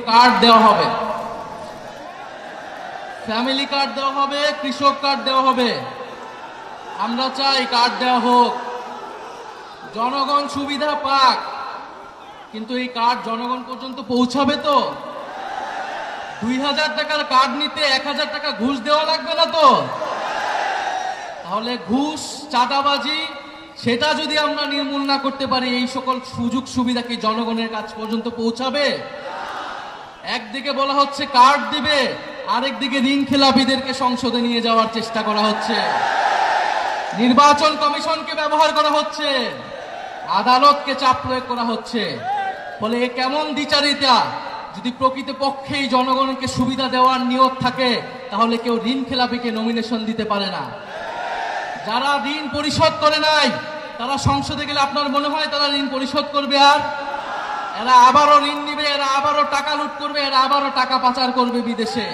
Card দেওয়া হবে, family card দেওয়া হবে, কৃষক কার্ড দেওয়া হবে। আমরা চাই কার্ড দেওয়া হোক, জনগণ সুবিধা পাক, কিন্তু এই কার্ড জনগণ পর্যন্ত পৌঁছাবে তো? 2000 টাকার কার্ড নিতে 1000 টাকা ঘুষ দেওয়া লাগবে না তো? তাহলে ঘুষ, চাঁদাবাজি সেটা যদি আমরা নির্মূল না করতে পারি, এই সকল সুযোগ সুবিধা কি জনগণের কাছ পর্যন্ত পৌঁছাবে? একদিকে বলা হচ্ছে কার্ড দিবে, আরেকদিকে ঋণ খেলাপিদেরকে সংসদে নিয়ে যাওয়ার চেষ্টা করা হচ্ছে, নির্বাচন কমিশনকে ব্যবহার করা হচ্ছে, আদালতকে চাপ প্রয়োগ করা হচ্ছে। ফলে এ কেমন দ্বিচারিতা? যদি প্রকৃতপক্ষেই জনগণকে সুবিধা দেওয়ার নিয়ত থাকে, তাহলে কেউ ঋণ খেলাপিকে নমিনেশন দিতে পারে না। যারা ঋণ পরিশোধ করে নাই, তারা সংসদে গেলে আপনার মনে হয় তারা ঋণ পরিশোধ করবে? আর এরা আবারও ঋণ নিবে, এরা আবারও টাকা লুট করবে, এরা আবারও টাকা পাচার করবে বিদেশে।